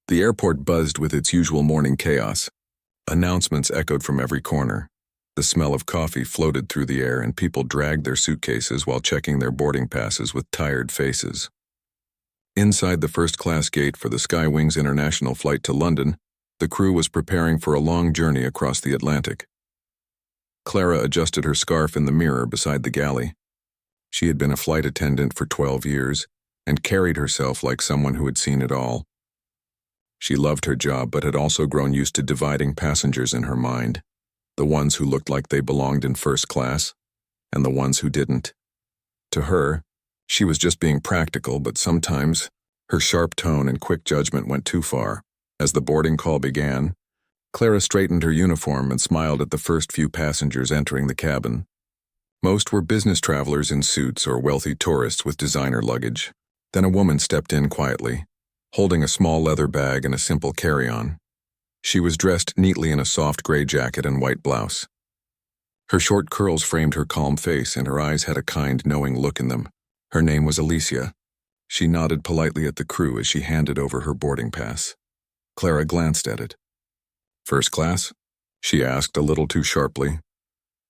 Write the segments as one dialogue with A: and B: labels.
A: The airport buzzed with its usual morning chaos. Announcements echoed from every corner. The smell of coffee floated through the air and people dragged their suitcases while checking their boarding passes with tired faces. Inside the first-class gate for the Skywings International flight to London, the crew was preparing for a long journey across the Atlantic. Clara adjusted her scarf in the mirror beside the galley. She had been a flight attendant for 12 years and carried herself like someone who had seen it all. She loved her job but had also grown used to dividing passengers in her mind, the ones who looked like they belonged in first class and the ones who didn't. To her, she was just being practical, but sometimes her sharp tone and quick judgment went too far. As the boarding call began, Clara straightened her uniform and smiled at the first few passengers entering the cabin. Most were business travelers in suits or wealthy tourists with designer luggage. Then a woman stepped in quietly, holding a small leather bag and a simple carry-on. She was dressed neatly in a soft gray jacket and white blouse. Her short curls framed her calm face and her eyes had a kind, knowing look in them. Her name was Alicia. She nodded politely at the crew as she handed over her boarding pass. Clara glanced at it. "First class?" she asked a little too sharply.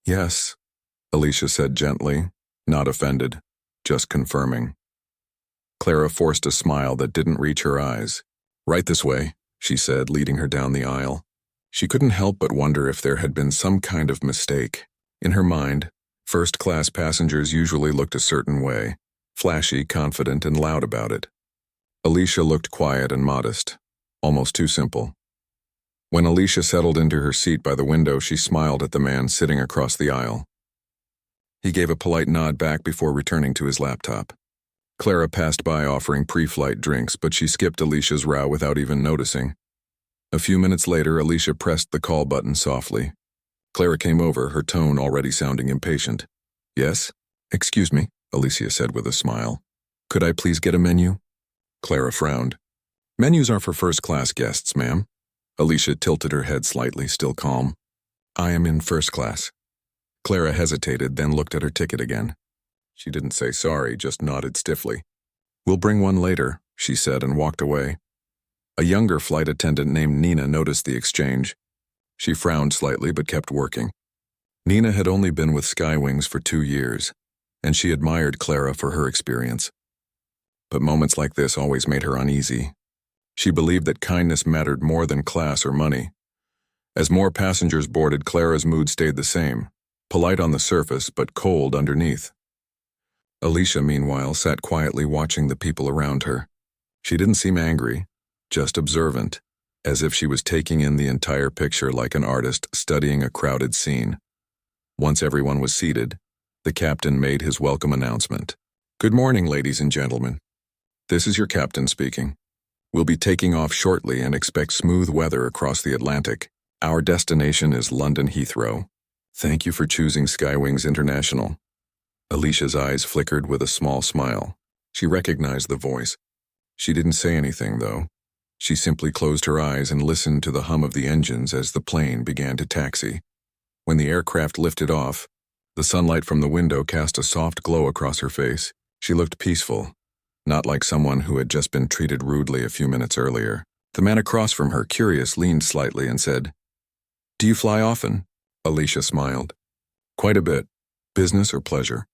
A: "Yes," Alicia said gently, not offended, just confirming. Clara forced a smile that didn't reach her eyes. "Right this way," she said, leading her down the aisle. She couldn't help but wonder if there had been some kind of mistake. In her mind, first-class passengers usually looked a certain way, flashy, confident, and loud about it. Alicia looked quiet and modest, almost too simple. When Alicia settled into her seat by the window, she smiled at the man sitting across the aisle. He gave a polite nod back before returning to his laptop. Clara passed by offering pre-flight drinks, but she skipped Alicia's row without even noticing. A few minutes later, Alicia pressed the call button softly. Clara came over, her tone already sounding impatient. "Yes? Excuse me," Alicia said with a smile. "Could I please get a menu?" Clara frowned. "Menus are for first-class guests, ma'am." Alicia tilted her head slightly, still calm. "I am in first class." Clara hesitated, then looked at her ticket again. She didn't say sorry, just nodded stiffly. "We'll bring one later," she said and walked away. A younger flight attendant named Nina noticed the exchange. She frowned slightly but kept working. Nina had only been with Skywings for 2 years, and she admired Clara for her experience. But moments like this always made her uneasy. She believed that kindness mattered more than class or money. As more passengers boarded, Clara's mood stayed the same, polite on the surface but cold underneath. Alicia, meanwhile, sat quietly watching the people around her. She didn't seem angry, just observant, as if she was taking in the entire picture like an artist studying a crowded scene. Once everyone was seated, the captain made his welcome announcement. "Good morning, ladies and gentlemen. This is your captain speaking. We'll be taking off shortly and expect smooth weather across the Atlantic. Our destination is London Heathrow. Thank you for choosing Skywings International." Alicia's eyes flickered with a small smile. She recognized the voice. She didn't say anything, though. She simply closed her eyes and listened to the hum of the engines as the plane began to taxi. When the aircraft lifted off, the sunlight from the window cast a soft glow across her face. She looked peaceful, not like someone who had just been treated rudely a few minutes earlier. The man across from her, curious, leaned slightly and said, "Do you fly often?" Alicia smiled. "Quite a bit. Business or pleasure?"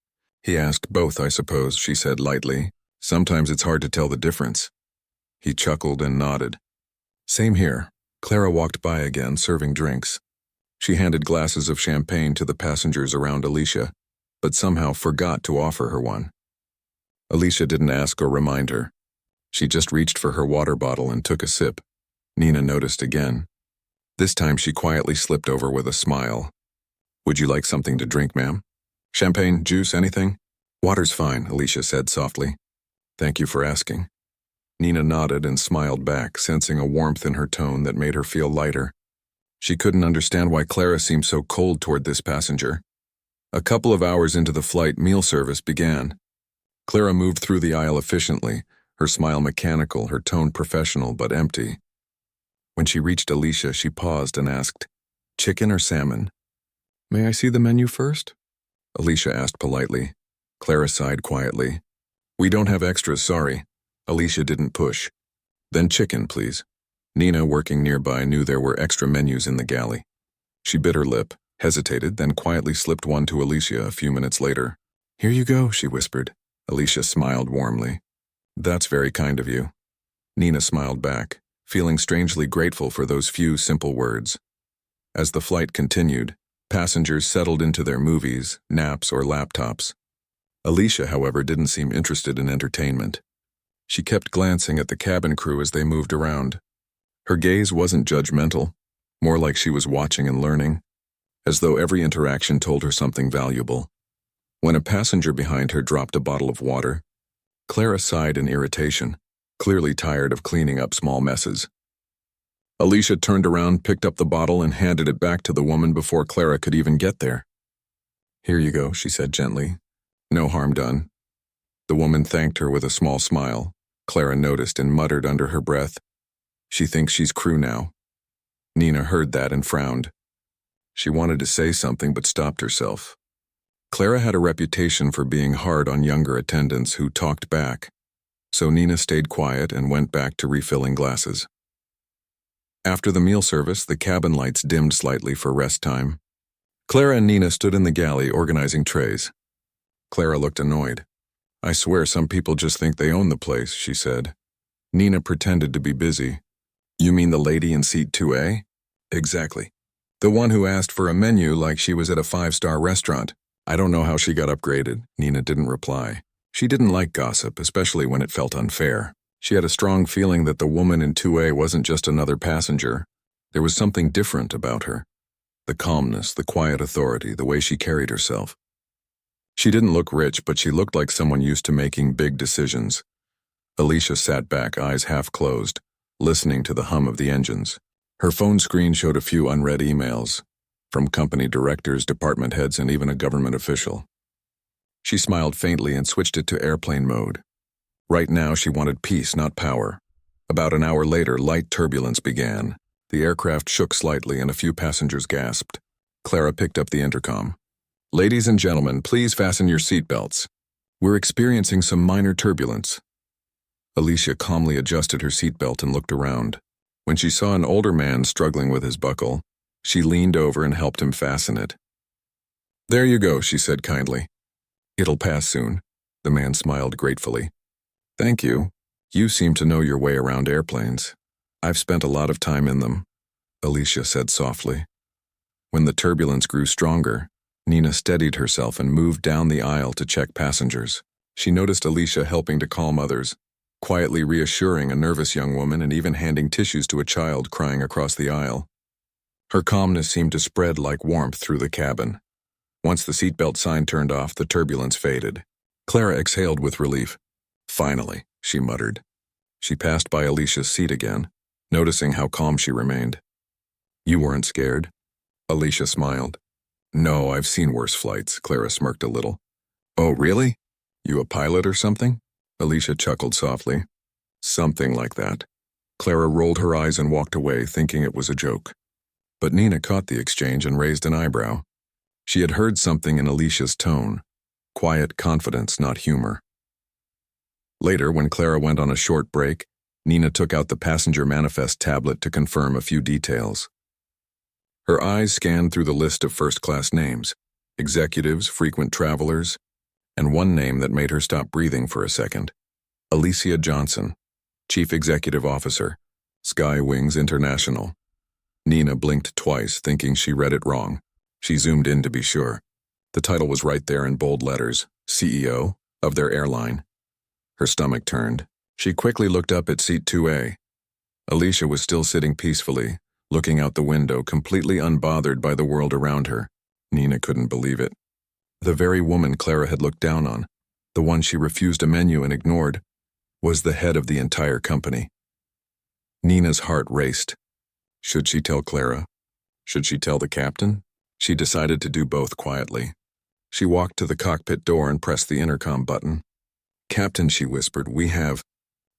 A: He asked. "Both, I suppose," she said lightly. "Sometimes it's hard to tell the difference." He chuckled and nodded. "Same here." Clara walked by again, serving drinks. She handed glasses of champagne to the passengers around Alicia, but somehow forgot to offer her one. Alicia didn't ask or remind her. She just reached for her water bottle and took a sip. Nina noticed again. This time she quietly slipped over with a smile. "Would you like something to drink, ma'am? Champagne, juice, anything?" "Water's fine," Alicia said softly. "Thank you for asking." Nina nodded and smiled back, sensing a warmth in her tone that made her feel lighter. She couldn't understand why Clara seemed so cold toward this passenger. A couple of hours into the flight, meal service began. Clara moved through the aisle efficiently, her smile mechanical, her tone professional but empty. When she reached Alicia, she paused and asked, "Chicken or salmon?" "May I see the menu first?" Alicia asked politely. Clara sighed quietly. "We don't have extras, sorry." Alicia didn't push. "Then chicken, please." Nina, working nearby, knew there were extra menus in the galley. She bit her lip, hesitated, then quietly slipped one to Alicia a few minutes later. "Here you go," she whispered. Alicia smiled warmly. "That's very kind of you." Nina smiled back, feeling strangely grateful for those few simple words. As the flight continued, passengers settled into their movies, naps, or laptops. Alicia, however, didn't seem interested in entertainment. She kept glancing at the cabin crew as they moved around. Her gaze wasn't judgmental, more like she was watching and learning, as though every interaction told her something valuable. When a passenger behind her dropped a bottle of water, Clara sighed in irritation, clearly tired of cleaning up small messes. Alicia turned around, picked up the bottle, and handed it back to the woman before Clara could even get there. "Here you go," she said gently. "No harm done." The woman thanked her with a small smile. Clara noticed and muttered under her breath, "She thinks she's crew now." Nina heard that and frowned. She wanted to say something but stopped herself. Clara had a reputation for being hard on younger attendants who talked back, so Nina stayed quiet and went back to refilling glasses. After the meal service, the cabin lights dimmed slightly for rest time. Clara and Nina stood in the galley organizing trays. Clara looked annoyed. "I swear some people just think they own the place," she said. Nina pretended to be busy. "You mean the lady in seat 2A? "Exactly. The one who asked for a menu like she was at a 5-star restaurant. I don't know how she got upgraded." Nina didn't reply. She didn't like gossip, especially when it felt unfair. She had a strong feeling that the woman in 2A wasn't just another passenger. There was something different about her. The calmness, the quiet authority, the way she carried herself. She didn't look rich, but she looked like someone used to making big decisions. Alicia sat back, eyes half closed, listening to the hum of the engines. Her phone screen showed a few unread emails, from company directors, department heads, and even a government official. She smiled faintly and switched it to airplane mode. Right now she wanted peace, not power. About an hour later, light turbulence began. The aircraft shook slightly and a few passengers gasped. Clara picked up the intercom. "Ladies and gentlemen, please fasten your seatbelts. We're experiencing some minor turbulence." Alicia calmly adjusted her seatbelt and looked around. When she saw an older man struggling with his buckle, she leaned over and helped him fasten it. "There you go," she said kindly. "It'll pass soon." The man smiled gratefully. "Thank you. You seem to know your way around airplanes. I've spent a lot of time in them," Alicia said softly. When the turbulence grew stronger, Nina steadied herself and moved down the aisle to check passengers. She noticed Alicia helping to calm others, quietly reassuring a nervous young woman and even handing tissues to a child crying across the aisle. Her calmness seemed to spread like warmth through the cabin. Once the seatbelt sign turned off, the turbulence faded. Clara exhaled with relief. "Finally," she muttered. She passed by Alicia's seat again, noticing how calm she remained. "You weren't scared?" Alicia smiled. "No, I've seen worse flights," Clara smirked a little. "Oh, really? You a pilot or something?" Alicia chuckled softly. "Something like that." Clara rolled her eyes and walked away, thinking it was a joke. But Nina caught the exchange and raised an eyebrow. She had heard something in Alicia's tone. Quiet confidence, not humor. Later, when Clara went on a short break, Nina took out the passenger manifest tablet to confirm a few details. Her eyes scanned through the list of first-class names, executives, frequent travelers, and one name that made her stop breathing for a second. Alicia Johnson, Chief Executive Officer, Sky Wings International. Nina blinked twice, thinking she read it wrong. She zoomed in to be sure. The title was right there in bold letters, CEO of their airline. Her stomach turned. She quickly looked up at seat 2A. Alicia was still sitting peacefully, looking out the window, completely unbothered by the world around her. Nina couldn't believe it. The very woman Clara had looked down on, the one she refused a menu and ignored, was the head of the entire company. Nina's heart raced. Should she tell Clara? Should she tell the captain? She decided to do both quietly. She walked to the cockpit door and pressed the intercom button. "Captain," she whispered, "we have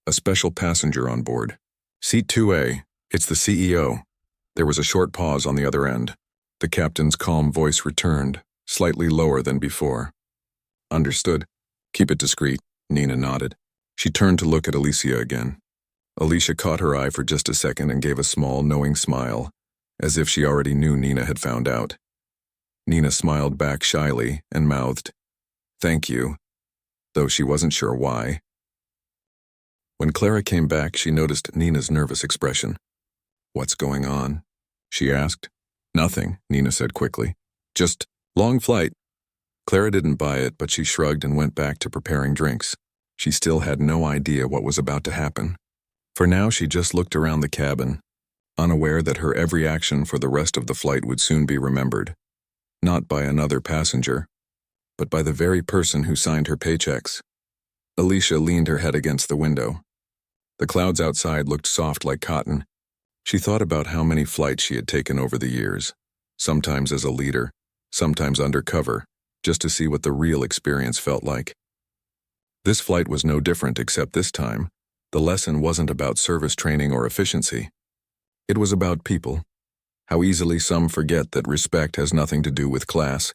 A: a special passenger on board. Seat 2A, it's the CEO." There was a short pause on the other end. The captain's calm voice returned, slightly lower than before. "Understood. Keep it discreet," Nina nodded. She turned to look at Alicia again. Alicia caught her eye for just a second and gave a small, knowing smile, as if she already knew Nina had found out. Nina smiled back shyly and mouthed, "Thank you," though she wasn't sure why. When Clara came back, she noticed Nina's nervous expression. "What's going on?" she asked. "Nothing," Nina said quickly. "Just long flight." Clara didn't buy it, but she shrugged and went back to preparing drinks. She still had no idea what was about to happen. For now, she just looked around the cabin, unaware that her every action for the rest of the flight would soon be remembered. Not by another passenger, but by the very person who signed her paychecks. Alicia leaned her head against the window. The clouds outside looked soft like cotton. She thought about how many flights she had taken over the years, sometimes as a leader, sometimes undercover, just to see what the real experience felt like. This flight was no different, except this time, the lesson wasn't about service training or efficiency. It was about people. How easily some forget that respect has nothing to do with class,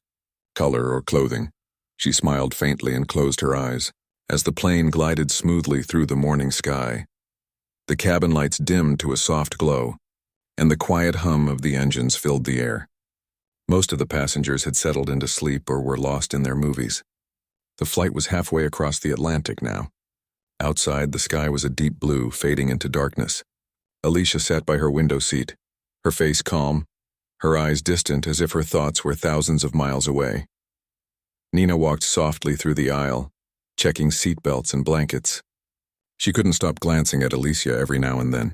A: color, or clothing. She smiled faintly and closed her eyes as the plane glided smoothly through the morning sky. The cabin lights dimmed to a soft glow, and the quiet hum of the engines filled the air. Most of the passengers had settled into sleep or were lost in their movies. The flight was halfway across the Atlantic now. Outside, the sky was a deep blue, fading into darkness. Alicia sat by her window seat, her face calm, her eyes distant as if her thoughts were thousands of miles away. Nina walked softly through the aisle, checking seat belts and blankets. She couldn't stop glancing at Alicia every now and then.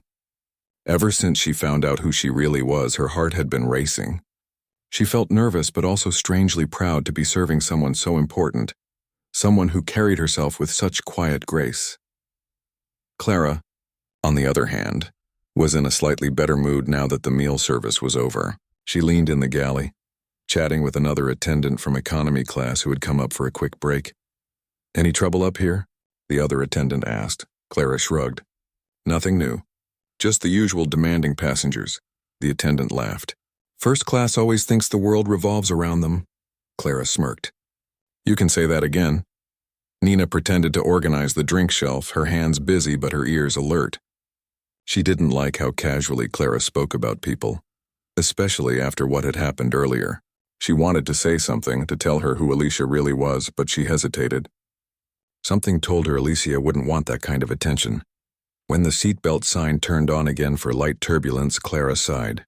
A: Ever since she found out who she really was, her heart had been racing. She felt nervous but also strangely proud to be serving someone so important, someone who carried herself with such quiet grace. Clara, on the other hand, was in a slightly better mood now that the meal service was over. She leaned in the galley, chatting with another attendant from economy class who had come up for a quick break. "Any trouble up here?" the other attendant asked. Clara shrugged. "Nothing new. Just the usual demanding passengers," the attendant laughed. "First class always thinks the world revolves around them," Clara smirked. "You can say that again." Nina pretended to organize the drink shelf, her hands busy but her ears alert. She didn't like how casually Clara spoke about people, especially after what had happened earlier. She wanted to say something, to tell her who Alicia really was, but she hesitated. Something told her Alicia wouldn't want that kind of attention. When the seatbelt sign turned on again for light turbulence, Clara sighed.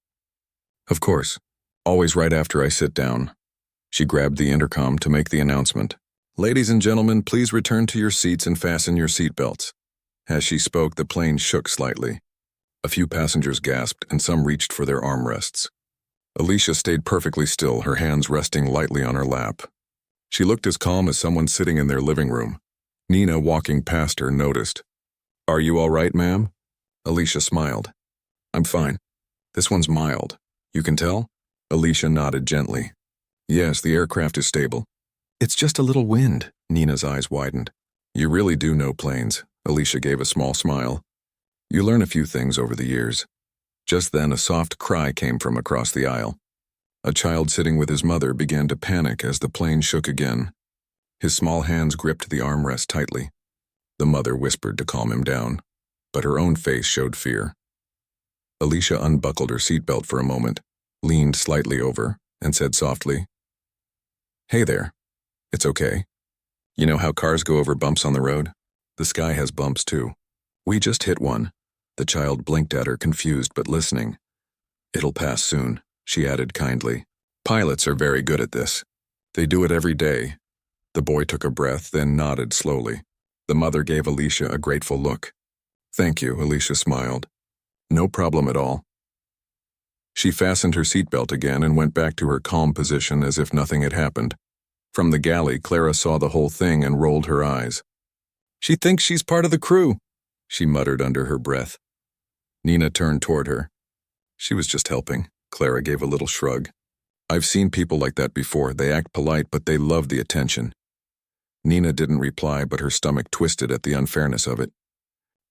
A: "Of course, always right after I sit down." She grabbed the intercom to make the announcement. "Ladies and gentlemen, please return to your seats and fasten your seatbelts." As she spoke, the plane shook slightly. A few passengers gasped, and some reached for their armrests. Alicia stayed perfectly still, her hands resting lightly on her lap. She looked as calm as someone sitting in their living room. Nina, walking past her, noticed. "Are you all right, ma'am?" Alicia smiled. "I'm fine. This one's mild. You can tell?" Alicia nodded gently. "Yes, the aircraft is stable." "It's just a little wind." Nina's eyes widened. "You really do know planes." Alicia gave a small smile. "You learn a few things over the years." Just then, a soft cry came from across the aisle. A child sitting with his mother began to panic as the plane shook again. His small hands gripped the armrest tightly. The mother whispered to calm him down, but her own face showed fear. Alicia unbuckled her seatbelt for a moment, leaned slightly over, and said softly, "Hey there. It's okay. You know how cars go over bumps on the road? The sky has bumps too. We just hit one." The child blinked at her, confused but listening. "It'll pass soon," she added kindly. "Pilots are very good at this. They do it every day." The boy took a breath, then nodded slowly. The mother gave Alicia a grateful look. "Thank you," Alicia smiled. "No problem at all." She fastened her seatbelt again and went back to her calm position as if nothing had happened. From the galley, Clara saw the whole thing and rolled her eyes. "She thinks she's part of the crew," she muttered under her breath. Nina turned toward her. "She was just helping." Clara gave a little shrug. "I've seen people like that before. They act polite, but they love the attention." Nina didn't reply, but her stomach twisted at the unfairness of it.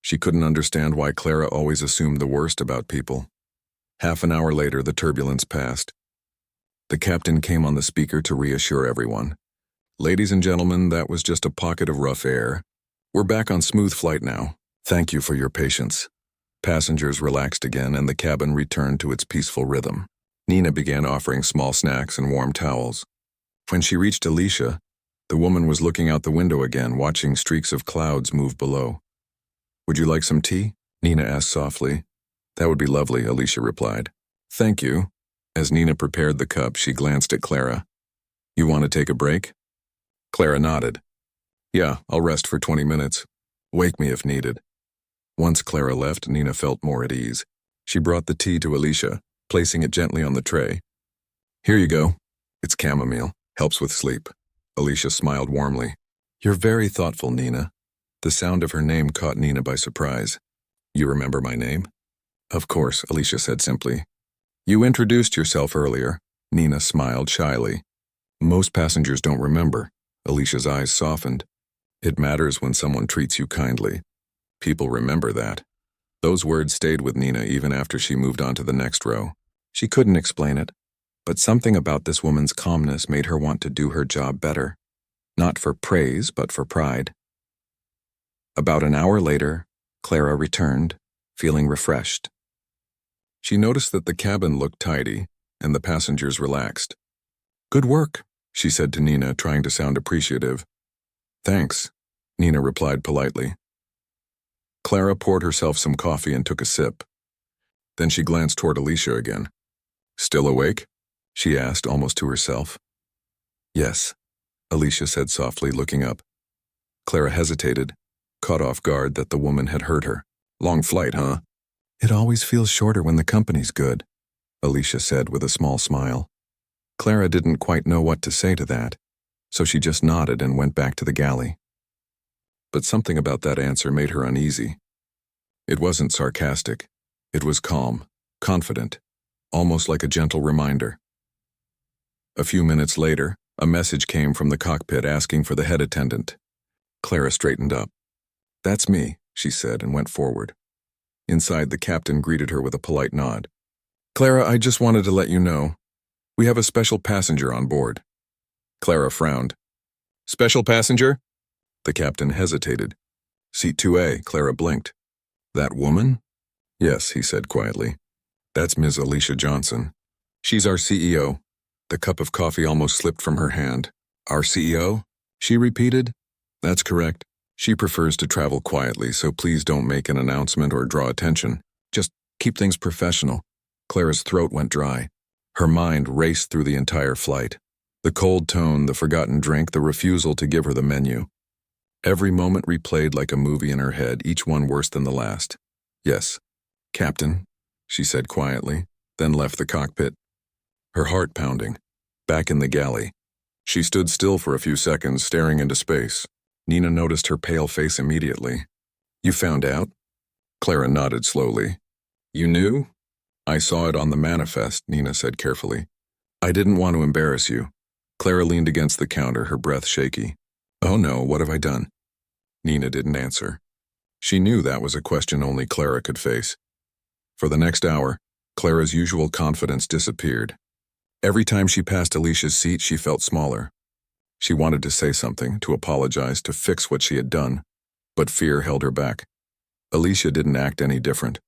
A: She couldn't understand why Clara always assumed the worst about people. Half an hour later, the turbulence passed. The captain came on the speaker to reassure everyone. "Ladies and gentlemen, that was just a pocket of rough air. We're back on smooth flight now. Thank you for your patience." Passengers relaxed again and the cabin returned to its peaceful rhythm. Nina began offering small snacks and warm towels. When she reached Alicia, the woman was looking out the window again, watching streaks of clouds move below. "Would you like some tea?" Nina asked softly. "That would be lovely," Alicia replied. "Thank you." As Nina prepared the cup, she glanced at Clara. "You want to take a break?" Clara nodded. "Yeah, I'll rest for 20 minutes. Wake me if needed." Once Clara left, Nina felt more at ease. She brought the tea to Alicia, placing it gently on the tray. "Here you go. It's chamomile. Helps with sleep." Alicia smiled warmly. "You're very thoughtful, Nina." The sound of her name caught Nina by surprise. "You remember my name?" "Of course," Alicia said simply. "You introduced yourself earlier." Nina smiled shyly. "Most passengers don't remember." Alicia's eyes softened. "It matters when someone treats you kindly. People remember that." Those words stayed with Nina even after she moved on to the next row. She couldn't explain it, but something about this woman's calmness made her want to do her job better. Not for praise, but for pride. About an hour later, Clara returned, feeling refreshed. She noticed that the cabin looked tidy, and the passengers relaxed. "Good work," she said to Nina, trying to sound appreciative. "Thanks," Nina replied politely. Clara poured herself some coffee and took a sip. Then she glanced toward Alicia again. "Still awake?" she asked, almost to herself. "Yes," Alicia said softly, looking up. Clara hesitated, caught off guard that the woman had heard her. "Long flight, huh?" "It always feels shorter when the company's good," Alicia said with a small smile. Clara didn't quite know what to say to that, so she just nodded and went back to the galley. But something about that answer made her uneasy. It wasn't sarcastic. It was calm, confident, almost like a gentle reminder. A few minutes later, a message came from the cockpit asking for the head attendant. Clara straightened up. "That's me," she said and went forward. Inside, the captain greeted her with a polite nod. "Clara, I just wanted to let you know. We have a special passenger on board." Clara frowned. "Special passenger?" The captain hesitated. "Seat 2A, Clara blinked. "That woman?" "Yes," he said quietly. "That's Ms. Alicia Johnson. She's our CEO." The cup of coffee almost slipped from her hand. "Our CEO?" she repeated. "That's correct. She prefers to travel quietly, so please don't make an announcement or draw attention. Just keep things professional." Clara's throat went dry. Her mind raced through the entire flight. The cold tone, the forgotten drink, the refusal to give her the menu. Every moment replayed like a movie in her head, each one worse than the last. "Yes, Captain," she said quietly, then left the cockpit. Her heart pounding. Back in the galley. She stood still for a few seconds, staring into space. Nina noticed her pale face immediately. "You found out?" Clara nodded slowly. "You knew?" "I saw it on the manifest," Nina said carefully. "I didn't want to embarrass you." Clara leaned against the counter, her breath shaky. "Oh no, what have I done?" Nina didn't answer. She knew that was a question only Clara could face. For the next hour, Clara's usual confidence disappeared. Every time she passed Alicia's seat, she felt smaller. She wanted to say something, to apologize, to fix what she had done, but fear held her back. Alicia didn't act any different.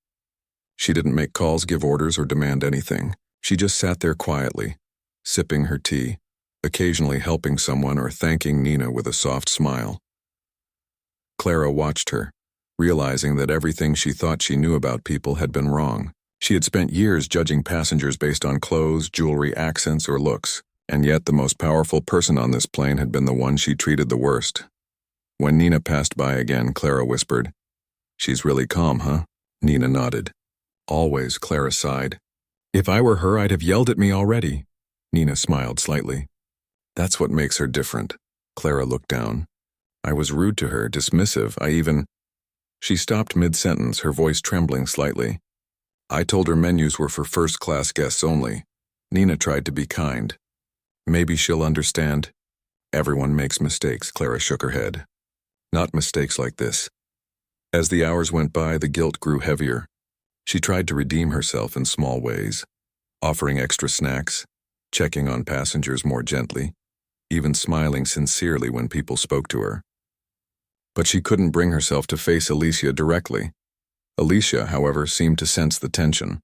A: She didn't make calls, give orders, or demand anything. She just sat there quietly, sipping her tea, occasionally helping someone or thanking Nina with a soft smile. Clara watched her, realizing that everything she thought she knew about people had been wrong. She had spent years judging passengers based on clothes, jewelry, accents, or looks, and yet the most powerful person on this plane had been the one she treated the worst. When Nina passed by again, Clara whispered, "She's really calm, huh?" Nina nodded. "Always," Clara sighed. "If I were her, I'd have yelled at me already." Nina smiled slightly. "That's what makes her different." Clara looked down. "I was rude to her, dismissive, She stopped mid-sentence, her voice trembling slightly. "I told her menus were for first-class guests only." Nina tried to be kind. "Maybe she'll understand." "Everyone makes mistakes," Clara shook her head. "Not mistakes like this." As the hours went by, the guilt grew heavier. She tried to redeem herself in small ways, offering extra snacks, checking on passengers more gently, even smiling sincerely when people spoke to her. But she couldn't bring herself to face Alicia directly. Alicia, however, seemed to sense the tension.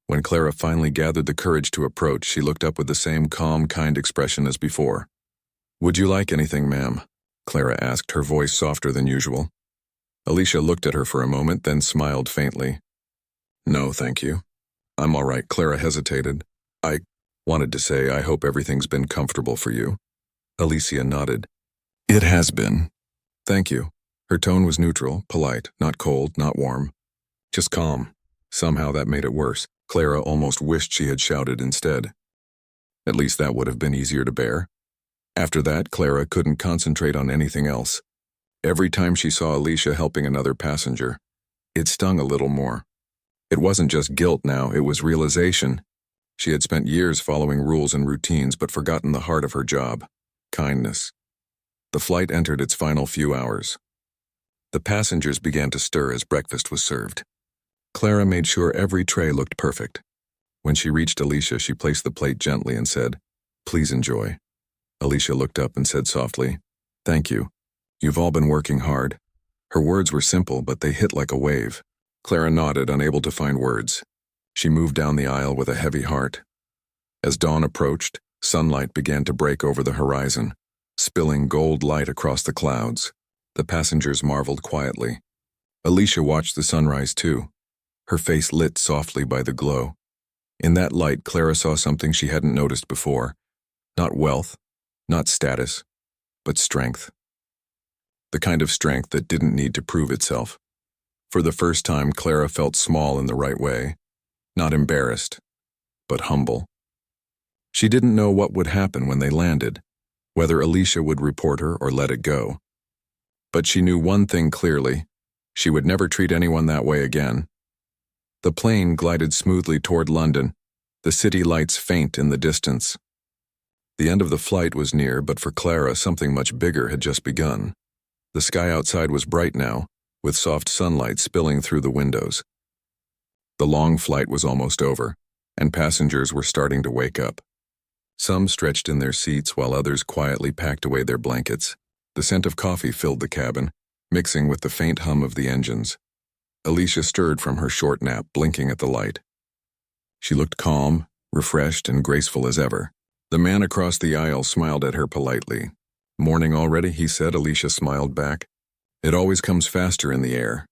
A: When Clara finally gathered the courage to approach, she looked up with the same calm, kind expression as before. "Would you like anything, ma'am?" Clara asked, her voice softer than usual. Alicia looked at her for a moment, then smiled faintly. "No, thank you. I'm all right." Clara hesitated. "I wanted to say I hope everything's been comfortable for you." Alicia nodded. "It has been. Thank you." Her tone was neutral, polite, not cold, not warm. Just calm. Somehow that made it worse. Clara almost wished she had shouted instead. At least that would have been easier to bear. After that, Clara couldn't concentrate on anything else. Every time she saw Alicia helping another passenger, it stung a little more. It wasn't just guilt now, it was realization. She had spent years following rules and routines but forgotten the heart of her job: kindness. The flight entered its final few hours. The passengers began to stir as breakfast was served. Clara made sure every tray looked perfect. When she reached Alicia, she placed the plate gently and said, "Please enjoy." Alicia looked up and said softly, "Thank you. You've all been working hard." Her words were simple, but they hit like a wave. Clara nodded, unable to find words. She moved down the aisle with a heavy heart. As dawn approached, sunlight began to break over the horizon, spilling gold light across the clouds. The passengers marveled quietly. Alicia watched the sunrise too, her face lit softly by the glow. In that light, Clara saw something she hadn't noticed before. Not wealth, not status, but strength. The kind of strength that didn't need to prove itself. For the first time, Clara felt small in the right way. Not embarrassed, but humble. She didn't know what would happen when they landed, whether Alicia would report her or let it go. But she knew one thing clearly: she would never treat anyone that way again. The plane glided smoothly toward London, the city lights faint in the distance. The end of the flight was near, but for Clara, something much bigger had just begun. The sky outside was bright now, with soft sunlight spilling through the windows. The long flight was almost over, and passengers were starting to wake up. Some stretched in their seats while others quietly packed away their blankets. The scent of coffee filled the cabin, mixing with the faint hum of the engines. Alicia stirred from her short nap, blinking at the light. She looked calm, refreshed, and graceful as ever. The man across the aisle smiled at her politely. "Morning already?" he said. Alicia smiled back. "It always comes faster in the air."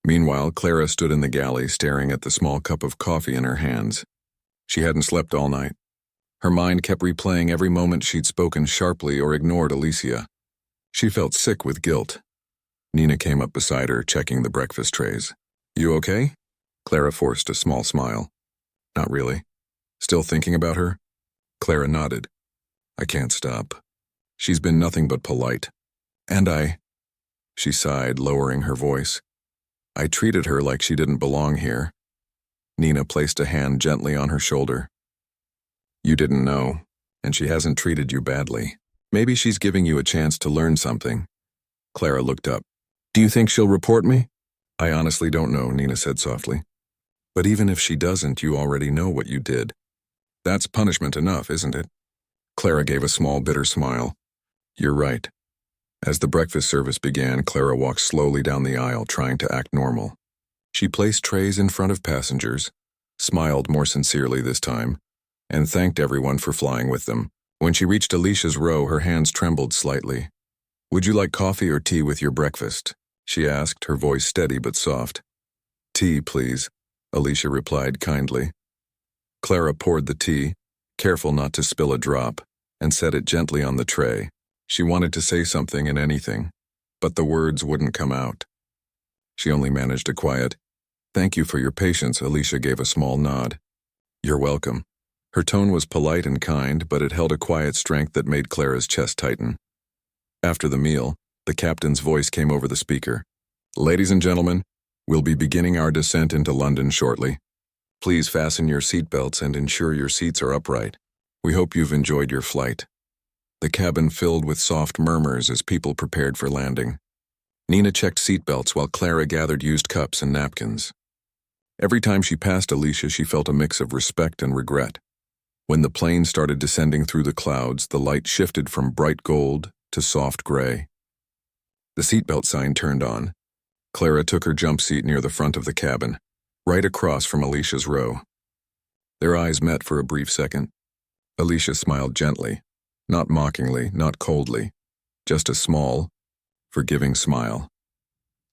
A: Meanwhile, Clara stood in the galley, staring at the small cup of coffee in her hands. She hadn't slept all night. Her mind kept replaying every moment she'd spoken sharply or ignored Alicia. She felt sick with guilt. Nina came up beside her, checking the breakfast trays. "You okay?" Clara forced a small smile. "Not really." "Still thinking about her?" Clara nodded. "I can't stop. She's been nothing but polite. And she sighed, lowering her voice. "I treated her like she didn't belong here." Nina placed a hand gently on her shoulder. "You didn't know, and she hasn't treated you badly. Maybe she's giving you a chance to learn something." Clara looked up. "Do you think she'll report me?" "I honestly don't know," Nina said softly. "But even if she doesn't, you already know what you did. That's punishment enough, isn't it?" Clara gave a small, bitter smile. "You're right." As the breakfast service began, Clara walked slowly down the aisle, trying to act normal. She placed trays in front of passengers, smiled more sincerely this time, and thanked everyone for flying with them. When she reached Alicia's row, her hands trembled slightly. "Would you like coffee or tea with your breakfast?" she asked, her voice steady but soft. "Tea, please," Alicia replied kindly. Clara poured the tea, careful not to spill a drop, and set it gently on the tray. She wanted to say something and anything, but the words wouldn't come out. She only managed a quiet, "Thank you for your patience." Alicia gave a small nod. "You're welcome." Her tone was polite and kind, but it held a quiet strength that made Clara's chest tighten. After the meal, the captain's voice came over the speaker. "Ladies and gentlemen, we'll be beginning our descent into London shortly. Please fasten your seatbelts and ensure your seats are upright. We hope you've enjoyed your flight." The cabin filled with soft murmurs as people prepared for landing. Nina checked seatbelts while Clara gathered used cups and napkins. Every time she passed Alicia, she felt a mix of respect and regret. When the plane started descending through the clouds, the light shifted from bright gold to soft gray. The seatbelt sign turned on. Clara took her jump seat near the front of the cabin, right across from Alicia's row. Their eyes met for a brief second. Alicia smiled gently, not mockingly, not coldly, just a small, forgiving smile.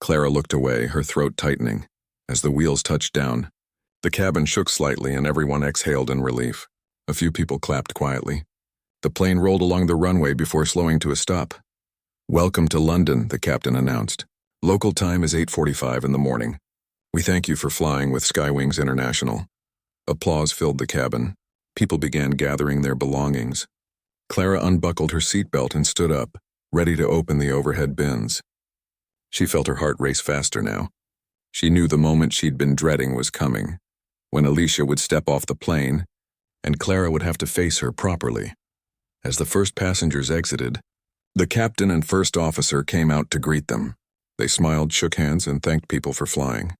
A: Clara looked away, her throat tightening. As the wheels touched down, the cabin shook slightly and everyone exhaled in relief. A few people clapped quietly. The plane rolled along the runway before slowing to a stop. "Welcome to London," the captain announced. "Local time is 8:45 in the morning. We thank you for flying with Skywings International." Applause filled the cabin. People began gathering their belongings. Clara unbuckled her seatbelt and stood up, ready to open the overhead bins. She felt her heart race faster now. She knew the moment she'd been dreading was coming, when Alicia would step off the plane, and Clara would have to face her properly. As the first passengers exited, the captain and first officer came out to greet them. They smiled, shook hands, and thanked people for flying.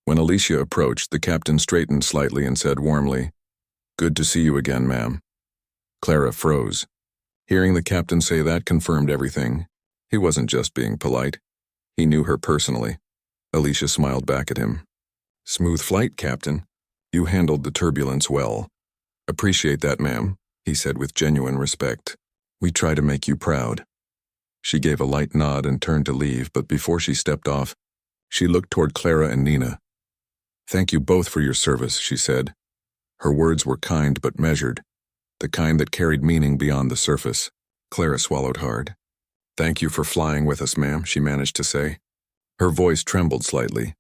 A: When Alicia approached, the captain straightened slightly and said warmly, "Good to see you again, ma'am." Clara froze. Hearing the captain say that confirmed everything. He wasn't just being polite. He knew her personally. Alicia smiled back at him. "Smooth flight, Captain. You handled the turbulence well." "Appreciate that, ma'am," he said with genuine respect. "We try to make you proud." She gave a light nod and turned to leave, but before she stepped off, she looked toward Clara and Nina. "Thank you both for your service," she said. Her words were kind but measured, the kind that carried meaning beyond the surface. Clara swallowed hard. "Thank you for flying with us, ma'am," she managed to say. Her voice trembled slightly.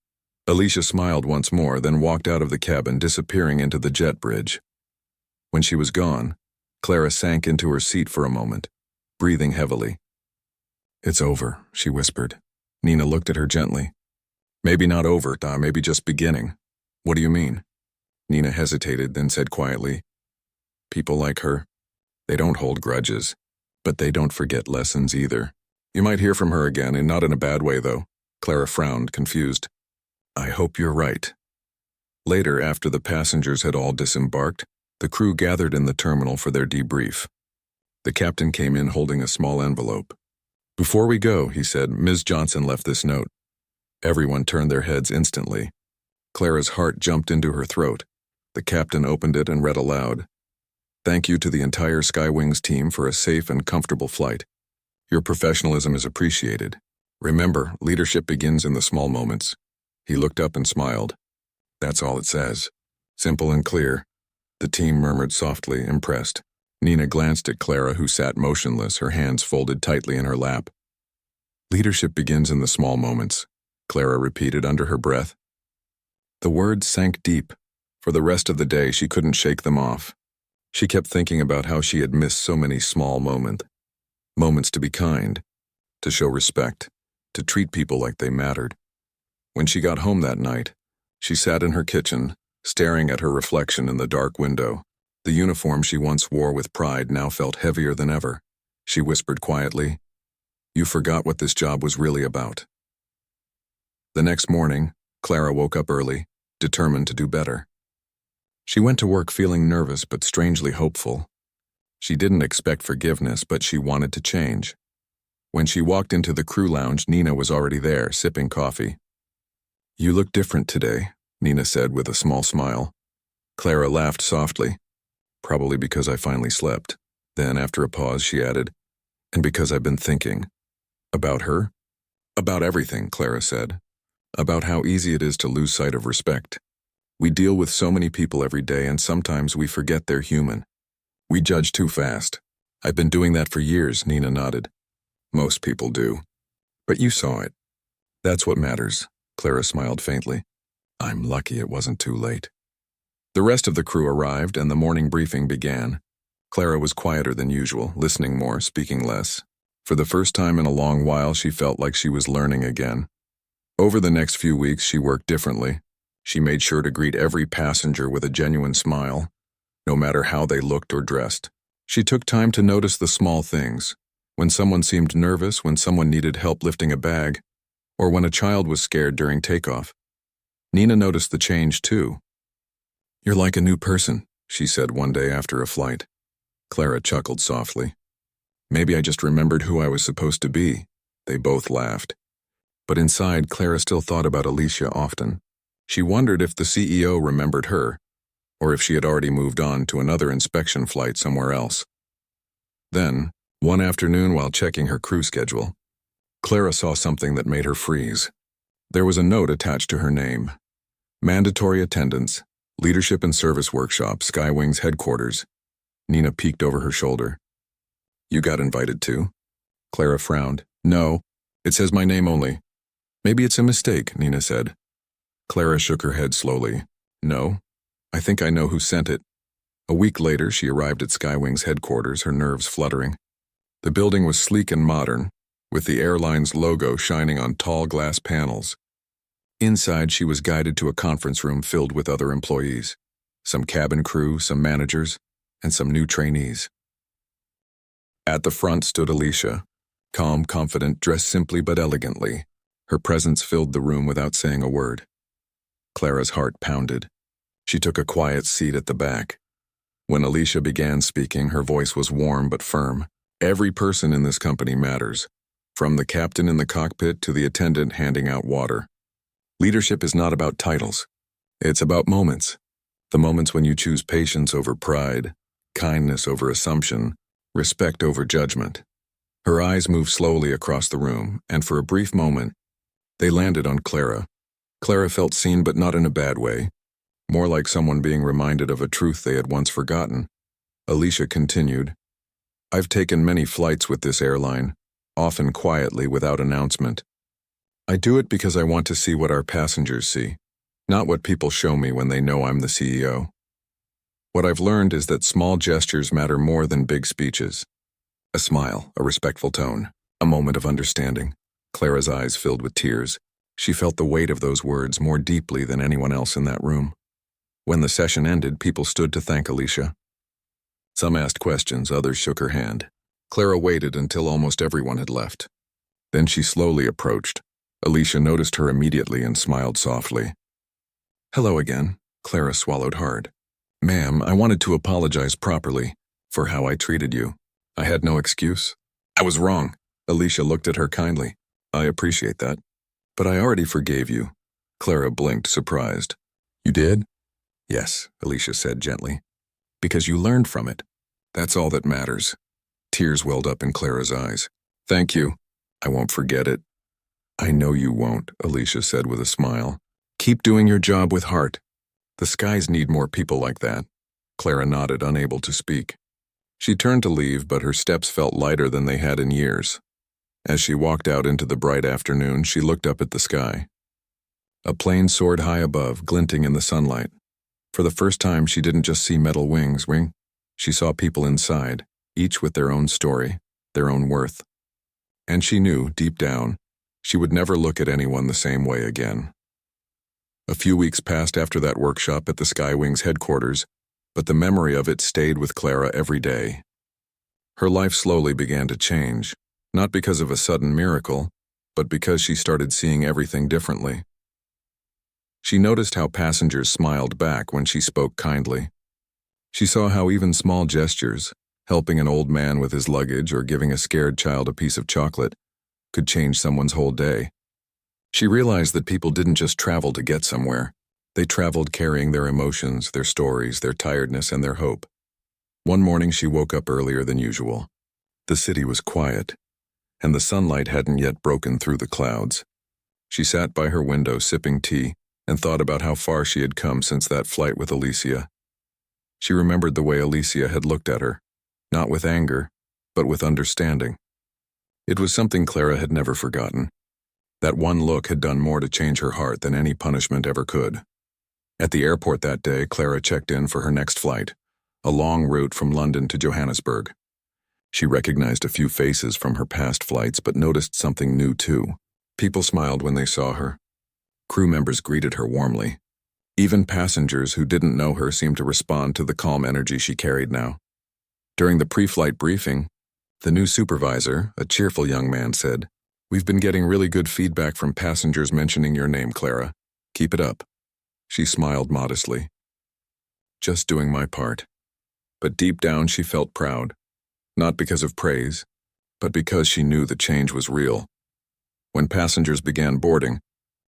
A: Alicia smiled once more, then walked out of the cabin, disappearing into the jet bridge. When she was gone, Clara sank into her seat for a moment, breathing heavily. "It's over," she whispered. Nina looked at her gently. "Maybe not over, maybe just beginning." "What do you mean?" Nina hesitated, then said quietly, "People like her, they don't hold grudges, but they don't forget lessons either. You might hear from her again, and not in a bad way, though." Clara frowned, confused. "I hope you're right." Later, after the passengers had all disembarked, the crew gathered in the terminal for their debrief. The captain came in holding a small envelope. "Before we go," he said, "Ms. Johnson left this note." Everyone turned their heads instantly. Clara's heart jumped into her throat. The captain opened it and read aloud. "Thank you to the entire Skywings team for a safe and comfortable flight. Your professionalism is appreciated. Remember, leadership begins in the small moments." He looked up and smiled. "That's all it says. Simple and clear." The team murmured softly, impressed. Nina glanced at Clara, who sat motionless, her hands folded tightly in her lap. "Leadership begins in the small moments," Clara repeated under her breath. The words sank deep. For the rest of the day, she couldn't shake them off. She kept thinking about how she had missed so many small moments. Moments to be kind, to show respect, to treat people like they mattered. When she got home that night, she sat in her kitchen, staring at her reflection in the dark window. The uniform she once wore with pride now felt heavier than ever. She whispered quietly, "You forgot what this job was really about." The next morning, Clara woke up early, determined to do better. She went to work feeling nervous but strangely hopeful. She didn't expect forgiveness, but she wanted to change. When she walked into the crew lounge, Nina was already there, sipping coffee. "You look different today," Nina said with a small smile. Clara laughed softly. "Probably because I finally slept." Then, after a pause, she added, "And because I've been thinking." "About her?" "About everything," Clara said. "About how easy it is to lose sight of respect. We deal with so many people every day, and sometimes we forget they're human. We judge too fast." "I've been doing that for years," Nina nodded. "Most people do. But you saw it. That's what matters." Clara smiled faintly. "I'm lucky it wasn't too late." The rest of the crew arrived, and the morning briefing began. Clara was quieter than usual, listening more, speaking less. For the first time in a long while, she felt like she was learning again. Over the next few weeks, she worked differently. She made sure to greet every passenger with a genuine smile, no matter how they looked or dressed. She took time to notice the small things. When someone seemed nervous, when someone needed help lifting a bag, or when a child was scared during takeoff. Nina noticed the change too. "You're like a new person," she said one day after a flight. Clara chuckled softly. "Maybe I just remembered who I was supposed to be." They both laughed. But inside, Clara still thought about Alicia often. She wondered if the CEO remembered her, or if she had already moved on to another inspection flight somewhere else. Then, one afternoon while checking her crew schedule, Clara saw something that made her freeze. There was a note attached to her name. Mandatory attendance, leadership and service workshop, Skywing's headquarters. Nina peeked over her shoulder. You got invited too? Clara frowned. No, it says my name only. Maybe it's a mistake, Nina said. Clara shook her head slowly. No, I think I know who sent it. A week later, she arrived at Skywing's headquarters, her nerves fluttering. The building was sleek and modern, with the airline's logo shining on tall glass panels. Inside, she was guided to a conference room filled with other employees, some cabin crew, some managers, and some new trainees. At the front stood Alicia, calm, confident, dressed simply but elegantly. Her presence filled the room without saying a word. Clara's heart pounded. She took a quiet seat at the back. When Alicia began speaking, her voice was warm but firm. Every person in this company matters, from the captain in the cockpit to the attendant handing out water. Leadership is not about titles. It's about moments. The moments when you choose patience over pride, kindness over assumption, respect over judgment. Her eyes moved slowly across the room, and for a brief moment, they landed on Clara. Clara felt seen, but not in a bad way, more like someone being reminded of a truth they had once forgotten. Alicia continued, I've taken many flights with this airline, often quietly without announcement. I do it because I want to see what our passengers see, not what people show me when they know I'm the CEO. What I've learned is that small gestures matter more than big speeches. A smile, a respectful tone, a moment of understanding. Clara's eyes filled with tears. She felt the weight of those words more deeply than anyone else in that room. When the session ended, people stood to thank Alicia. Some asked questions, others shook her hand. Clara waited until almost everyone had left. Then she slowly approached. Alicia noticed her immediately and smiled softly. Hello again. Clara swallowed hard. Ma'am, I wanted to apologize properly for how I treated you. I had no excuse. I was wrong. Alicia looked at her kindly. I appreciate that. But I already forgave you. Clara blinked, surprised. You did? Yes, Alicia said gently. Because you learned from it. That's all that matters. Tears welled up in Clara's eyes. Thank you. I won't forget it. I know you won't, Alicia said with a smile. Keep doing your job with heart. The skies need more people like that. Clara nodded, unable to speak. She turned to leave, but her steps felt lighter than they had in years. As she walked out into the bright afternoon, she looked up at the sky. A plane soared high above, glinting in the sunlight. For the first time, she didn't just see metal wings. She saw people inside, each with their own story, their own worth. And she knew, deep down, she would never look at anyone the same way again. A few weeks passed after that workshop at the Skywing's headquarters, but the memory of it stayed with Clara every day. Her life slowly began to change, not because of a sudden miracle, but because she started seeing everything differently. She noticed how passengers smiled back when she spoke kindly. She saw how even small gestures, helping an old man with his luggage or giving a scared child a piece of chocolate, could change someone's whole day. She realized that people didn't just travel to get somewhere. They traveled carrying their emotions, their stories, their tiredness, and their hope. One morning she woke up earlier than usual. The city was quiet, and the sunlight hadn't yet broken through the clouds. She sat by her window sipping tea and thought about how far she had come since that flight with Alicia. She remembered the way Alicia had looked at her, not with anger, but with understanding. It was something Clara had never forgotten. That one look had done more to change her heart than any punishment ever could. At the airport that day, Clara checked in for her next flight, a long route from London to Johannesburg. She recognized a few faces from her past flights, but noticed something new too. People smiled when they saw her. Crew members greeted her warmly. Even passengers who didn't know her seemed to respond to the calm energy she carried now. During the pre-flight briefing, the new supervisor, a cheerful young man, said, "We've been getting really good feedback from passengers mentioning your name, Clara. Keep it up." She smiled modestly. Just doing my part. But deep down she felt proud, not because of praise, but because she knew the change was real. When passengers began boarding,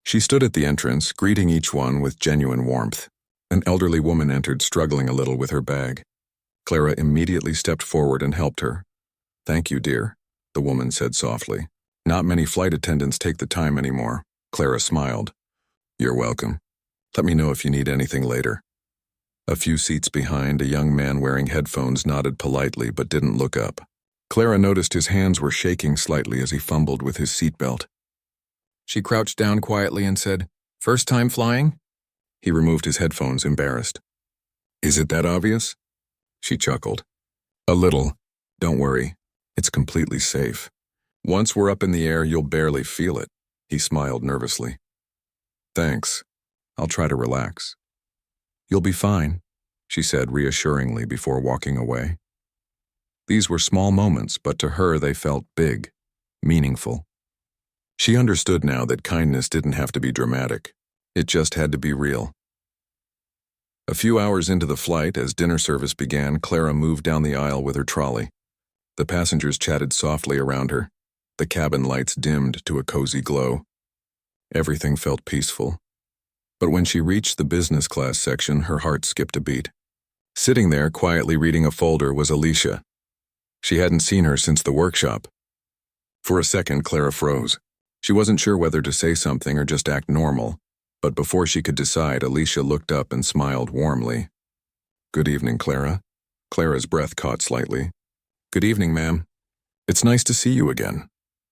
A: she stood at the entrance, greeting each one with genuine warmth. An elderly woman entered, struggling a little with her bag. Clara immediately stepped forward and helped her. "Thank you, dear," the woman said softly. "Not many flight attendants take the time anymore." Clara smiled. "You're welcome. Let me know if you need anything later." A few seats behind, a young man wearing headphones nodded politely but didn't look up. Clara noticed his hands were shaking slightly as he fumbled with his seatbelt. She crouched down quietly and said, "First time flying?" He removed his headphones, embarrassed. "Is it that obvious?" She chuckled. "A little. Don't worry. It's completely safe. Once we're up in the air, you'll barely feel it." He smiled nervously. "Thanks. I'll try to relax." "You'll be fine," she said reassuringly before walking away. These were small moments, but to her they felt big, meaningful. She understood now that kindness didn't have to be dramatic. It just had to be real. A few hours into the flight, as dinner service began, Clara moved down the aisle with her trolley. The passengers chatted softly around her. The cabin lights dimmed to a cozy glow. Everything felt peaceful. But when she reached the business class section, her heart skipped a beat. Sitting there, quietly reading a folder, was Alicia. She hadn't seen her since the workshop. For a second, Clara froze. She wasn't sure whether to say something or just act normal, but before she could decide, Alicia looked up and smiled warmly. "Good evening, Clara." Clara's breath caught slightly. "Good evening, ma'am. It's nice to see you again."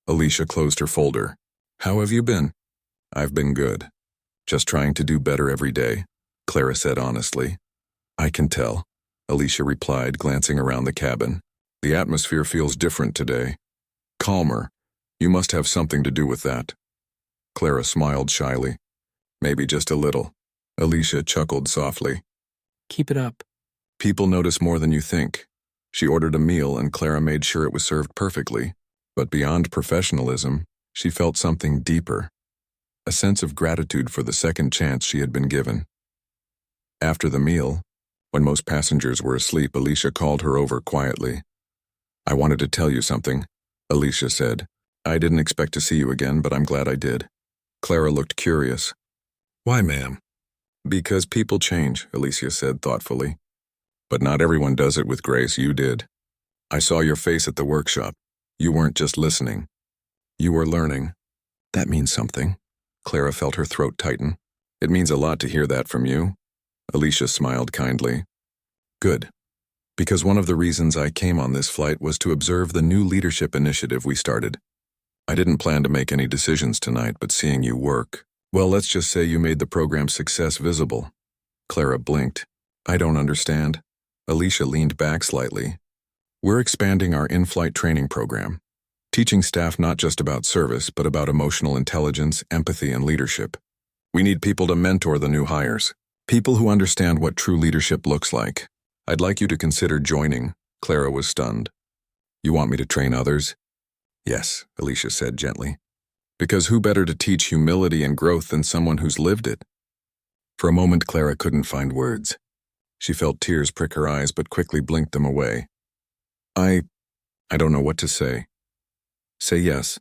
A: Alicia closed her folder. "How have you been?" "I've been good. Just trying to do better every day," Clara said honestly. "I can tell," Alicia replied, glancing around the cabin. "The atmosphere feels different today. Calmer. You must have something to do with that." Clara smiled shyly. "Maybe just a little." Alicia chuckled softly.
B: "Keep it up."
A: "People notice more than you think." She ordered a meal and Clara made sure it was served perfectly. But beyond professionalism, she felt something deeper. A sense of gratitude for the second chance she had been given. After the meal, when most passengers were asleep, Alicia called her over quietly. "I wanted to tell you something," Alicia said. "I didn't expect to see you again, but I'm glad I did." Clara looked curious. "Why, ma'am?" "Because people change," Alicia said thoughtfully. "But not everyone does it with grace. You did. I saw your face at the workshop. You weren't just listening. You were learning." "That means something." Clara felt her throat tighten. "It means a lot to hear that from you." Alicia smiled kindly. "Good. Because one of the reasons I came on this flight was to observe the new leadership initiative we started. I didn't plan to make any decisions tonight, but seeing you work, well, let's just say you made the program's success visible." Clara blinked. "I don't understand." Alicia leaned back slightly. "We're expanding our in-flight training program, teaching staff not just about service, but about emotional intelligence, empathy, and leadership. We need people to mentor the new hires, people who understand what true leadership looks like. I'd like you to consider joining." Clara was stunned. "You want me to train others?" "Yes," Alicia said gently. "Because who better to teach humility and growth than someone who's lived it?" For a moment, Clara couldn't find words. She felt tears prick her eyes, but quickly blinked them away. I don't know what to say." "Say yes,"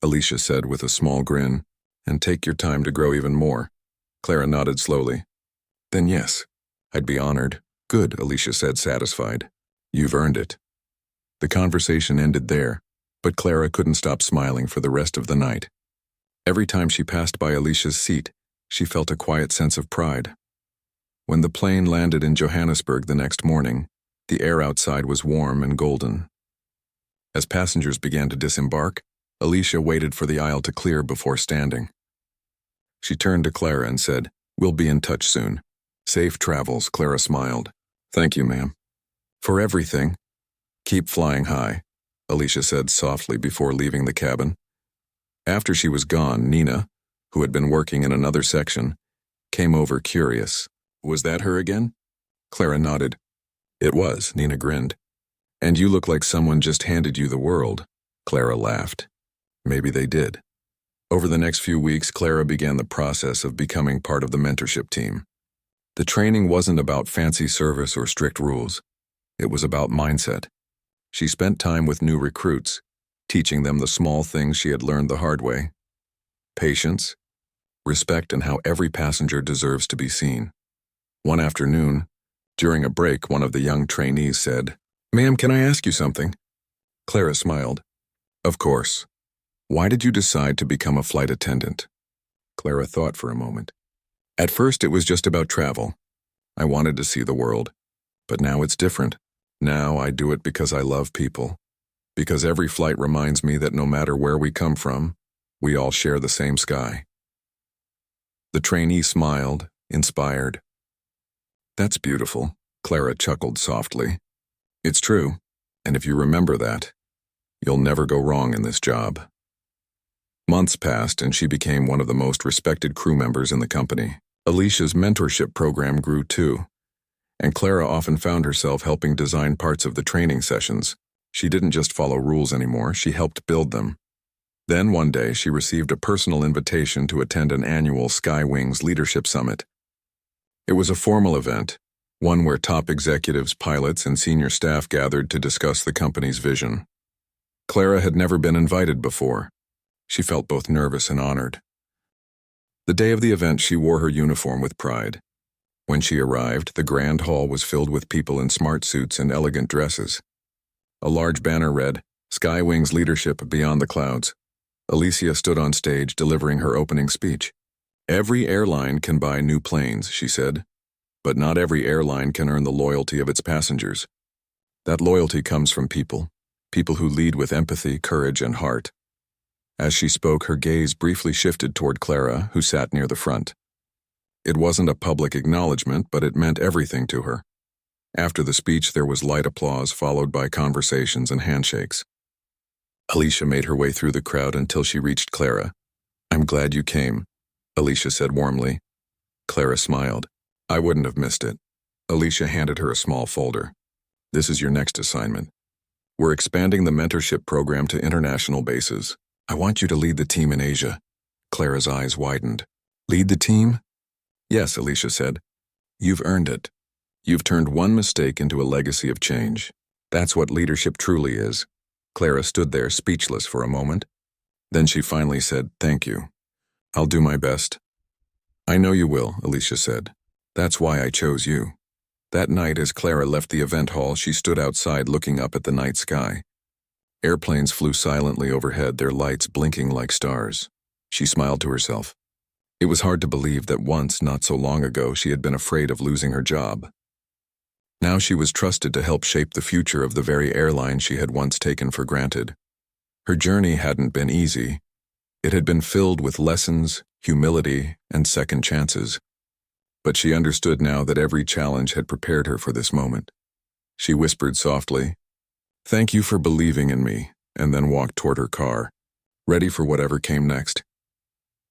A: Alicia said with a small grin, "and take your time to grow even more." Clara nodded slowly. "Then yes, I'd be honored." "Good," Alicia said, satisfied. "You've earned it." The conversation ended there, but Clara couldn't stop smiling for the rest of the night. Every time she passed by Alicia's seat, she felt a quiet sense of pride. When the plane landed in Johannesburg the next morning, the air outside was warm and golden. As passengers began to disembark, Alicia waited for the aisle to clear before standing. She turned to Clara and said, "We'll be in touch soon." "Safe travels," Clara smiled. "Thank you, ma'am." "For everything." "Keep flying high," Alicia said softly before leaving the cabin. After she was gone, Nina, who had been working in another section, came over curious. "Was that her again?" Clara nodded. "It was," Nina grinned. "And you look like someone just handed you the world." Clara laughed. Maybe they did. Over the next few weeks, Clara began the process of becoming part of the mentorship team. The training wasn't about fancy service or strict rules. It was about mindset. She spent time with new recruits, teaching them the small things she had learned the hard way: patience, respect, and how every passenger deserves to be seen. One afternoon, during a break, one of the young trainees said, "Ma'am, can I ask you something?" Clara smiled. "Of course. Why did you decide to become a flight attendant?" Clara thought for a moment. "At first, it was just about travel. I wanted to see the world. But now it's different. Now I do it because I love people. Because every flight reminds me that no matter where we come from, we all share the same sky." The trainee smiled, inspired. "That's beautiful," Clara chuckled softly. "It's true, and if you remember that, you'll never go wrong in this job." Months passed, and she became one of the most respected crew members in the company. Alicia's mentorship program grew too, and Clara often found herself helping design parts of the training sessions. She didn't just follow rules anymore, she helped build them. Then one day, she received a personal invitation to attend an annual Skywings Leadership Summit. It was a formal event, one where top executives, pilots, and senior staff gathered to discuss the company's vision. Clara had never been invited before. She felt both nervous and honored. The day of the event, she wore her uniform with pride. When she arrived, the grand hall was filled with people in smart suits and elegant dresses. A large banner read, "Skywings Leadership Beyond the Clouds." Alicia stood on stage delivering her opening speech. "Every airline can buy new planes," she said, "but not every airline can earn the loyalty of its passengers. That loyalty comes from people who lead with empathy, courage, and heart." As she spoke, her gaze briefly shifted toward Clara, who sat near the front. It wasn't a public acknowledgement, but it meant everything to her. After the speech, there was light applause, followed by conversations and handshakes. Alicia made her way through the crowd until she reached Clara. "I'm glad you came," Alicia said warmly. Clara smiled. "I wouldn't have missed it." Alicia handed her a small folder. "This is your next assignment. We're expanding the mentorship program to international bases. I want you to lead the team in Asia." Clara's eyes widened. "Lead the team?" "Yes," Alicia said. "You've earned it. You've turned one mistake into a legacy of change. That's what leadership truly is." Clara stood there speechless for a moment. Then she finally said, "Thank you. I'll do my best." "I know you will," Alicia said. "That's why I chose you." That night, as Clara left the event hall, she stood outside looking up at the night sky. Airplanes flew silently overhead, their lights blinking like stars. She smiled to herself. It was hard to believe that once, not so long ago, she had been afraid of losing her job. Now she was trusted to help shape the future of the very airline she had once taken for granted. Her journey hadn't been easy. It had been filled with lessons, humility, and second chances. But she understood now that every challenge had prepared her for this moment. She whispered softly, "Thank you for believing in me," and then walked toward her car, ready for whatever came next.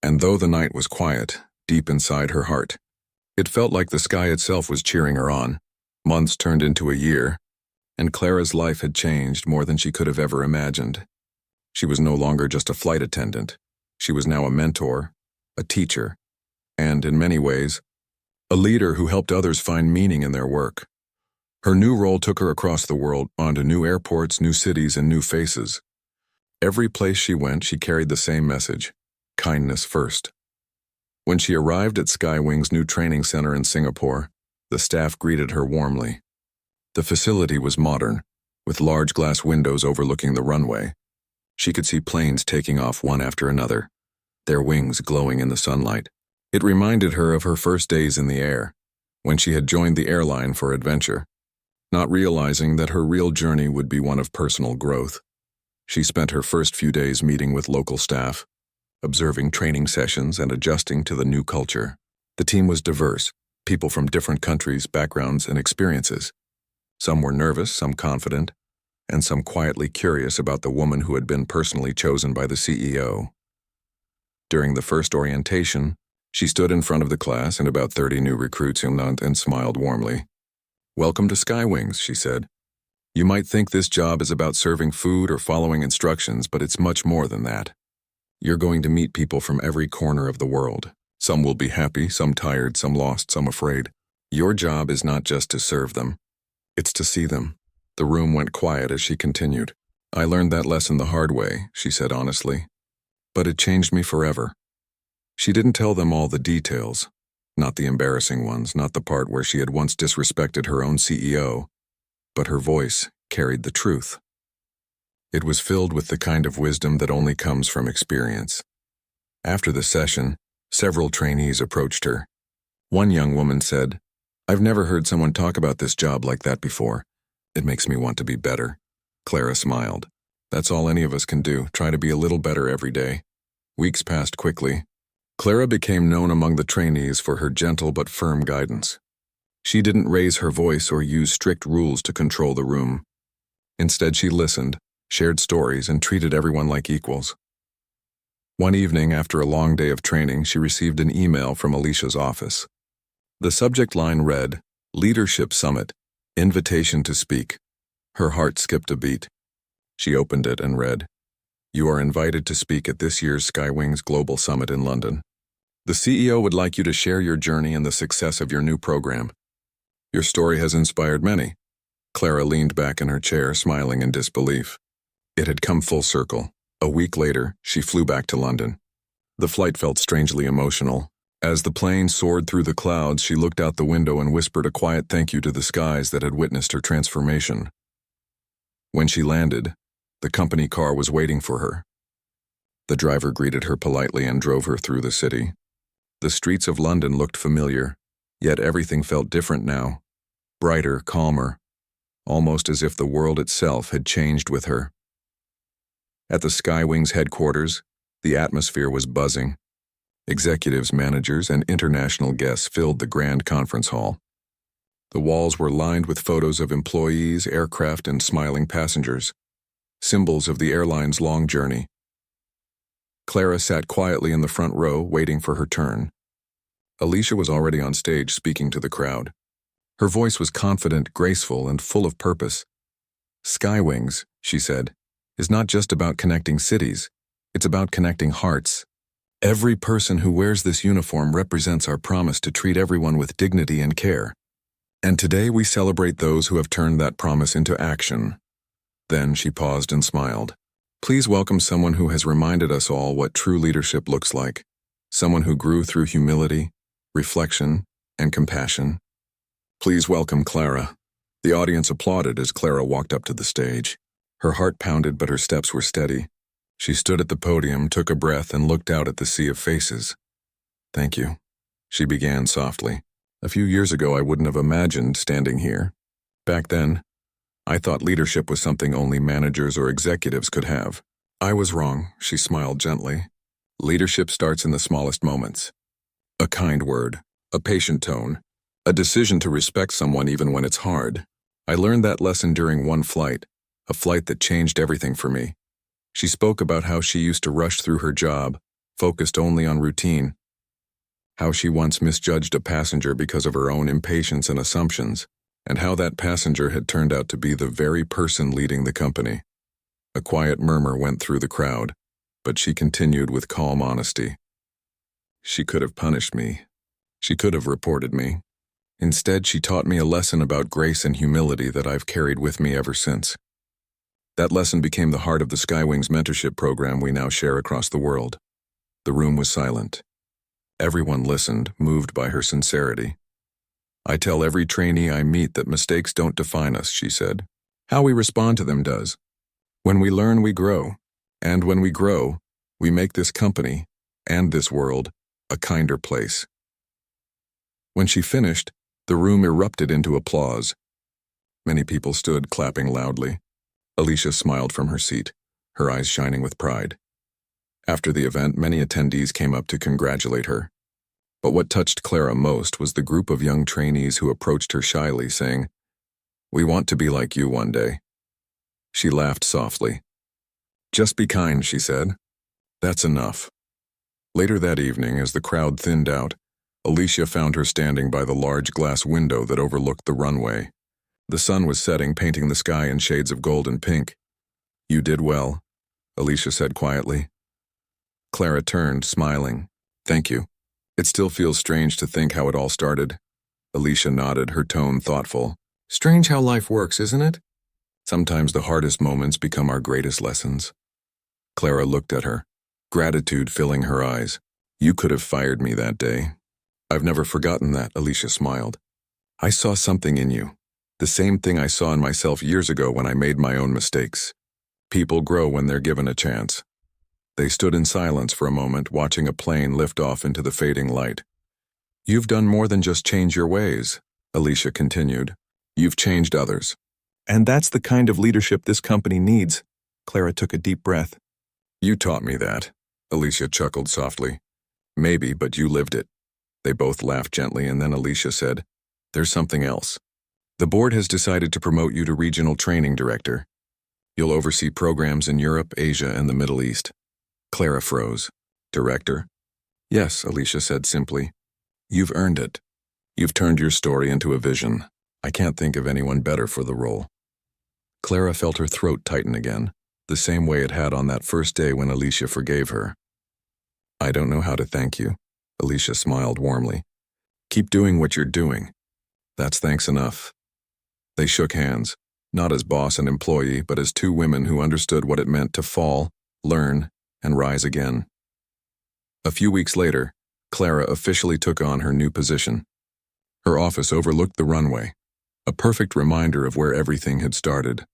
A: And though the night was quiet, deep inside her heart, it felt like the sky itself was cheering her on. Months turned into a year, and Clara's life had changed more than she could have ever imagined. She was no longer just a flight attendant. She was now a mentor, a teacher, and, in many ways, a leader who helped others find meaning in their work. Her new role took her across the world, onto new airports, new cities, and new faces. Every place she went, she carried the same message: kindness first. When she arrived at Skywings' new training center in Singapore, the staff greeted her warmly. The facility was modern, with large glass windows overlooking the runway. She could see planes taking off one after another, their wings glowing in the sunlight. It reminded her of her first days in the air, when she had joined the airline for adventure, not realizing that her real journey would be one of personal growth. She spent her first few days meeting with local staff, observing training sessions and adjusting to the new culture. The team was diverse, people from different countries, backgrounds, and experiences. Some were nervous, some confident, and some quietly curious about the woman who had been personally chosen by the CEO. During the first orientation, she stood in front of the class and about 30 new recruits and smiled warmly. "Welcome to Skywings," she said. "You might think this job is about serving food or following instructions, but it's much more than that. You're going to meet people from every corner of the world. Some will be happy, some tired, some lost, some afraid. Your job is not just to serve them. It's to see them." The room went quiet as she continued. I learned that lesson the hard way, she said honestly. But it changed me forever. She didn't tell them all the details, not the embarrassing ones, not the part where she had once disrespected her own CEO, but her voice carried the truth. It was filled with the kind of wisdom that only comes from experience. After the session, several trainees approached her. One young woman said, "I've never heard someone talk about this job like that before. It makes me want to be better." Clara smiled. That's all any of us can do, try to be a little better every day. Weeks passed quickly. Clara became known among the trainees for her gentle but firm guidance. She didn't raise her voice or use strict rules to control the room. Instead, she listened, shared stories, and treated everyone like equals. One evening, after a long day of training, she received an email from Alicia's office. The subject line read, "Leadership Summit, Invitation to Speak." Her heart skipped a beat. She opened it and read, "You are invited to speak at this year's Skywings Global Summit in London. The CEO would like you to share your journey and the success of your new program. Your story has inspired many." Clara leaned back in her chair, smiling in disbelief. It had come full circle. A week later, she flew back to London. The flight felt strangely emotional. As the plane soared through the clouds, she looked out the window and whispered a quiet thank you to the skies that had witnessed her transformation. When she landed, the company car was waiting for her. The driver greeted her politely and drove her through the city. The streets of London looked familiar, yet everything felt different now. Brighter, calmer, almost as if the world itself had changed with her. At the Skywings headquarters, the atmosphere was buzzing. Executives, managers, and international guests filled the grand conference hall. The walls were lined with photos of employees, aircraft, and smiling passengers, symbols of the airline's long journey. Clara sat quietly in the front row, waiting for her turn. Alicia was already on stage speaking to the crowd. Her voice was confident, graceful, and full of purpose. "Skywings," she said, "is not just about connecting cities. It's about connecting hearts. Every person who wears this uniform represents our promise to treat everyone with dignity and care. And today we celebrate those who have turned that promise into action." Then she paused and smiled. "Please welcome someone who has reminded us all what true leadership looks like. Someone who grew through humility, reflection, and compassion. Please welcome Clara." The audience applauded as Clara walked up to the stage. Her heart pounded, but her steps were steady. She stood at the podium, took a breath, and looked out at the sea of faces. "Thank you," she began softly. "A few years ago, I wouldn't have imagined standing here. Back then, I thought leadership was something only managers or executives could have. I was wrong," she smiled gently. "Leadership starts in the smallest moments. A kind word, a patient tone, a decision to respect someone even when it's hard. I learned that lesson during one flight, a flight that changed everything for me." She spoke about how she used to rush through her job, focused only on routine. How she once misjudged a passenger because of her own impatience and assumptions, and how that passenger had turned out to be the very person leading the company. A quiet murmur went through the crowd, but she continued with calm honesty. "She could have punished me. She could have reported me. Instead, she taught me a lesson about grace and humility that I've carried with me ever since." That lesson became the heart of the Skywings mentorship program we now share across the world. The room was silent. Everyone listened, moved by her sincerity. "I tell every trainee I meet that mistakes don't define us," she said. "How we respond to them does. When we learn, we grow. And when we grow, we make this company, and this world, a kinder place." When she finished, the room erupted into applause. Many people stood, clapping loudly. Alicia smiled from her seat, her eyes shining with pride. After the event, many attendees came up to congratulate her. But what touched Clara most was the group of young trainees who approached her shyly, saying, "We want to be like you one day." She laughed softly. "Just be kind," she said. "That's enough." Later that evening, as the crowd thinned out, Alicia found her standing by the large glass window that overlooked the runway. The sun was setting, painting the sky in shades of gold and pink. "You did well," Alicia said quietly. Clara turned, smiling. "Thank you. It still feels strange to think how it all started." Alicia nodded, her tone thoughtful. "Strange how life works, isn't it? Sometimes the hardest moments become our greatest lessons. Clara looked at her, gratitude filling her eyes. You could have fired me that day. I've never forgotten that, Alicia smiled. I saw something in you. The same thing I saw in myself years ago when I made my own mistakes. People grow when they're given a chance. They stood in silence for a moment, watching a plane lift off into the fading light. You've done more than just change your ways, Alicia continued. You've changed others. And that's the kind of leadership this company needs. Clara took a deep breath. You taught me that, Alicia chuckled softly. Maybe, but you lived it. They both laughed gently, and then Alicia said, There's something else. The board has decided to promote you to regional training director. You'll oversee programs in Europe, Asia, and the Middle East. Clara froze. Director? Yes, Alicia said simply. You've earned it. You've turned your story into a vision. I can't think of anyone better for the role. Clara felt her throat tighten again, the same way it had on that first day when Alicia forgave her. I don't know how to thank you, Alicia smiled warmly. Keep doing what you're doing. That's thanks enough. They shook hands, not as boss and employee, but as two women who understood what it meant to fall, learn, and rise again. A few weeks later, Clara officially took on her new position. Her office overlooked the runway, a perfect reminder of where everything had started.